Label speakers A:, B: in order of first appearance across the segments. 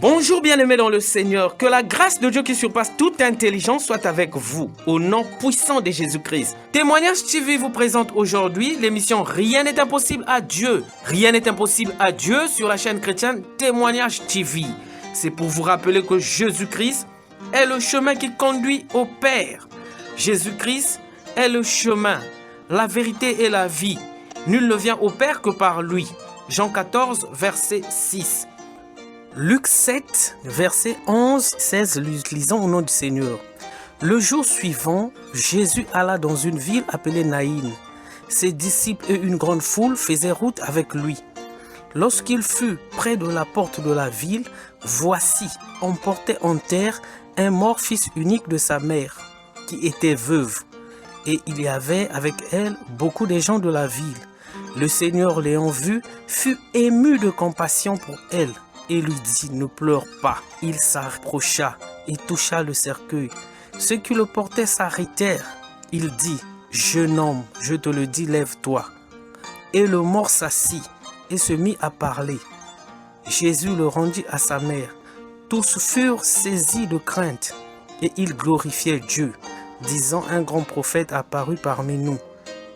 A: Bonjour bien-aimés dans le Seigneur, que la grâce de Dieu qui surpasse toute intelligence soit avec vous, au nom puissant de Jésus-Christ. Témoignage TV vous présente aujourd'hui l'émission Rien n'est impossible à Dieu. Rien n'est impossible à Dieu sur la chaîne chrétienne Témoignage TV. C'est pour vous rappeler que Jésus-Christ est le chemin qui conduit au Père. Jésus-Christ est le chemin, la vérité et la vie. Nul ne vient au Père que par lui. Jean 14, verset 6. Luc 7, verset 11-16, lisons au nom du Seigneur. Le jour suivant, Jésus alla dans une ville appelée Naïn. Ses disciples et une grande foule faisaient route avec lui. Lorsqu'il fut près de la porte de la ville, voici, on portait en terre un mort fils unique de sa mère, qui était veuve. Et il y avait avec elle beaucoup de gens de la ville. Le Seigneur l'ayant vue, fut ému de compassion pour elle. Et lui dit, ne pleure pas. Il s'approcha et toucha le cercueil. Ceux qui le portaient s'arrêtèrent. Il dit, jeune homme, je te le dis, lève-toi. Et le mort s'assit et se mit à parler. Jésus le rendit à sa mère. Tous furent saisis de crainte et ils glorifiaient Dieu, disant, un grand prophète apparut parmi nous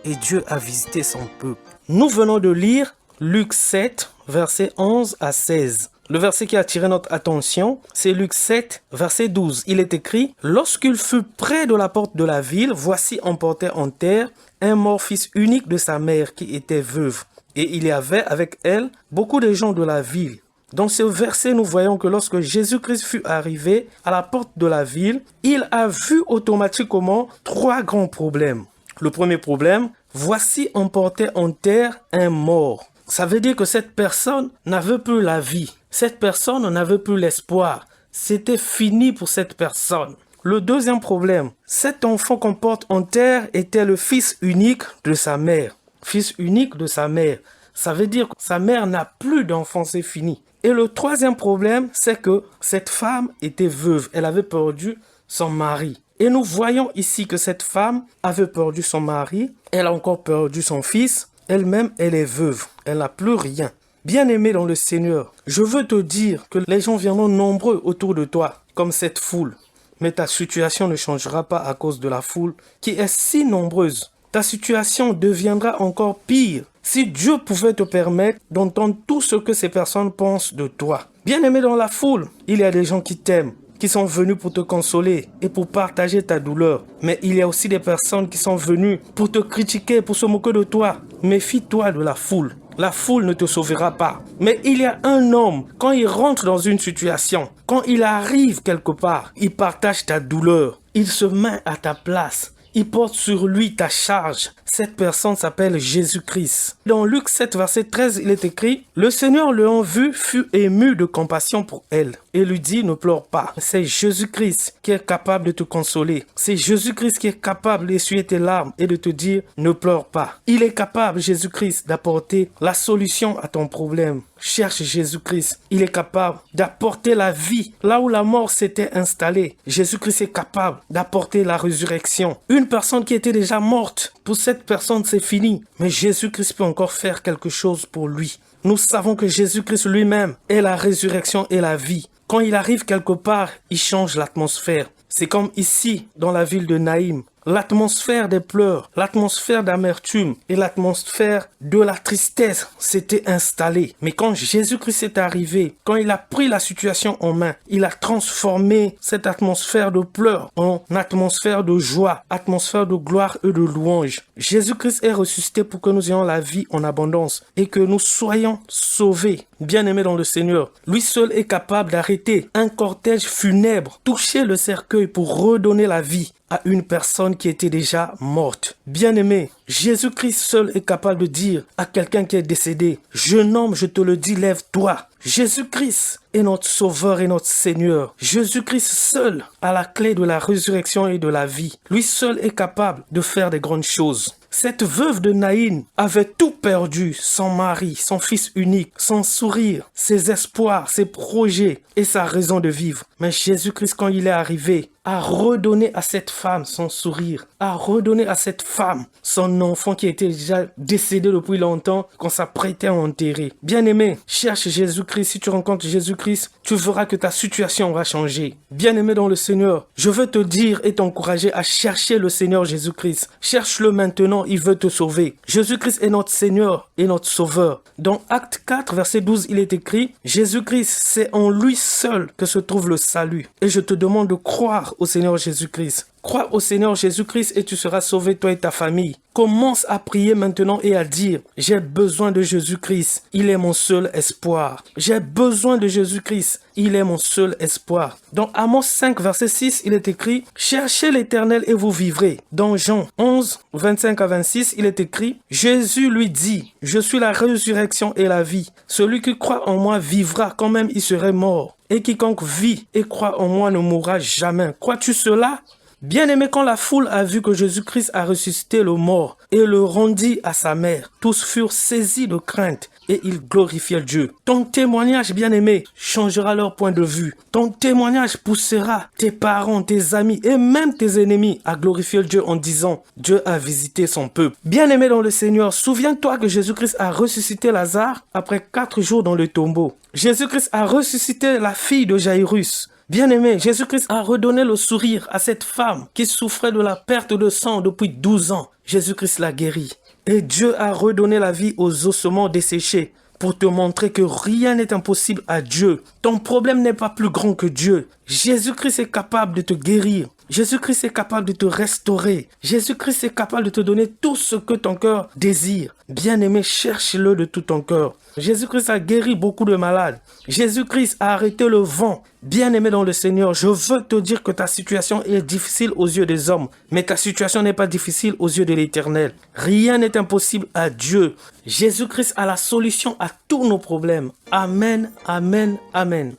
A: et Dieu a visité son peuple. Nous venons de lire Luc 7, versets 11 à 16. Le verset qui a attiré notre attention, c'est Luc 7, verset 12. Il est écrit, « Lorsqu'il fut près de la porte de la ville, voici on portait en terre un mort fils unique de sa mère qui était veuve. Et il y avait avec elle beaucoup de gens de la ville. » Dans ce verset, nous voyons que lorsque Jésus-Christ fut arrivé à la porte de la ville, il a vu automatiquement trois grands problèmes. Le premier problème, voici on portait en terre un mort. Ça veut dire que cette personne n'avait plus la vie. Cette personne n'avait plus l'espoir. C'était fini pour cette personne. Le deuxième problème, cet enfant qu'on porte en terre était le fils unique de sa mère. Fils unique de sa mère. Ça veut dire que sa mère n'a plus d'enfant, c'est fini. Et le troisième problème, c'est que cette femme était veuve. Elle avait perdu son mari. Et nous voyons ici que cette femme avait perdu son mari. Elle a encore perdu son fils. Elle-même, elle est veuve. Elle n'a plus rien. Bien-aimé dans le Seigneur, je veux te dire que les gens viendront nombreux autour de toi, comme cette foule. Mais ta situation ne changera pas à cause de la foule qui est si nombreuse. Ta situation deviendra encore pire si Dieu pouvait te permettre d'entendre tout ce que ces personnes pensent de toi. Bien-aimé dans la foule, il y a des gens qui t'aiment, qui sont venus pour te consoler et pour partager ta douleur. Mais il y a aussi des personnes qui sont venues pour te critiquer, pour se moquer de toi. Méfie-toi de la foule. La foule ne te sauvera pas. Mais il y a un homme, quand il rentre dans une situation, quand il arrive quelque part, il partage ta douleur. Il se met à ta place. Il porte sur lui ta charge. Cette personne s'appelle Jésus-Christ. Dans Luc 7, verset 13, il est écrit, « Le Seigneur l'ayant vue fut ému de compassion pour elle. Et lui dit, ne pleure pas. » C'est Jésus-Christ qui est capable de te consoler. C'est Jésus-Christ qui est capable d'essuyer tes larmes et de te dire, ne pleure pas. Il est capable, Jésus-Christ, d'apporter la solution à ton problème. Cherche Jésus-Christ. Il est capable d'apporter la vie là où la mort s'était installée. Jésus-Christ est capable d'apporter la résurrection. Une personne qui était déjà morte, pour cette personne c'est fini. Mais Jésus-Christ peut encore faire quelque chose pour lui. Nous savons que Jésus-Christ lui-même est la résurrection et la vie. Quand il arrive quelque part, il change l'atmosphère. C'est comme ici, dans la ville de Naïm. L'atmosphère des pleurs, l'atmosphère d'amertume et l'atmosphère de la tristesse s'était installée. Mais quand Jésus-Christ est arrivé, quand il a pris la situation en main, il a transformé cette atmosphère de pleurs en atmosphère de joie, atmosphère de gloire et de louange. Jésus-Christ est ressuscité pour que nous ayons la vie en abondance et que nous soyons sauvés. Bien-aimés dans le Seigneur, lui seul est capable d'arrêter un cortège funèbre, toucher le cercueil pour redonner la vie à une personne qui était déjà morte. Bien-aimé, Jésus-Christ seul est capable de dire à quelqu'un qui est décédé, « Jeune homme, je te le dis, lève-toi ». Jésus-Christ est notre Sauveur et notre Seigneur. Jésus-Christ seul a la clé de la résurrection et de la vie. Lui seul est capable de faire des grandes choses. Cette veuve de Naïn avait tout perdu, son mari, son fils unique, son sourire, ses espoirs, ses projets et sa raison de vivre. Mais Jésus-Christ, quand il est arrivé, a redonné à cette femme son sourire, a redonné à cette femme son enfant qui était déjà décédé depuis longtemps, qu'on s'apprêtait à enterrer. Bien-aimé, cherche Jésus-Christ. Si tu rencontres Jésus-Christ, tu verras que ta situation va changer. Bien-aimé dans le Seigneur, je veux te dire et t'encourager à chercher le Seigneur Jésus-Christ. Cherche-le maintenant, il veut te sauver. Jésus-Christ est notre Seigneur et notre Sauveur. Dans Acte 4, verset 12, il est écrit, Jésus-Christ, c'est en lui seul que se trouve le salut. Et je te demande de croire au Seigneur Jésus-Christ. Crois au Seigneur Jésus-Christ et tu seras sauvé, toi et ta famille. Commence à prier maintenant et à dire, j'ai besoin de Jésus-Christ, il est mon seul espoir. J'ai besoin de Jésus-Christ, il est mon seul espoir. Dans Amos 5, verset 6, il est écrit, cherchez l'Éternel et vous vivrez. Dans Jean 11, 25 à 26, il est écrit, Jésus lui dit, je suis la résurrection et la vie. Celui qui croit en moi vivra quand même il serait mort. Et quiconque vit et croit en moi ne mourra jamais. Crois-tu cela? Bien-aimé, quand la foule a vu que Jésus-Christ a ressuscité le mort et le rendit à sa mère, tous furent saisis de crainte et ils glorifiaient Dieu. Ton témoignage, bien-aimé, changera leur point de vue. Ton témoignage poussera tes parents, tes amis et même tes ennemis à glorifier Dieu en disant « Dieu a visité son peuple ». Bien-aimé dans le Seigneur, souviens-toi que Jésus-Christ a ressuscité Lazare après 4 jours dans le tombeau. Jésus-Christ a ressuscité la fille de Jairus. Bien-aimé, Jésus-Christ a redonné le sourire à cette femme qui souffrait de la perte de sang depuis 12 ans. Jésus-Christ l'a guérie. Et Dieu a redonné la vie aux ossements desséchés pour te montrer que rien n'est impossible à Dieu. Ton problème n'est pas plus grand que Dieu. Jésus-Christ est capable de te guérir. Jésus-Christ est capable de te restaurer. Jésus-Christ est capable de te donner tout ce que ton cœur désire. Bien-aimé, cherche-le de tout ton cœur. Jésus-Christ a guéri beaucoup de malades. Jésus-Christ a arrêté le vent. Bien-aimé dans le Seigneur, je veux te dire que ta situation est difficile aux yeux des hommes, mais ta situation n'est pas difficile aux yeux de l'Éternel. Rien n'est impossible à Dieu. Jésus-Christ a la solution à tous nos problèmes. Amen, amen, amen.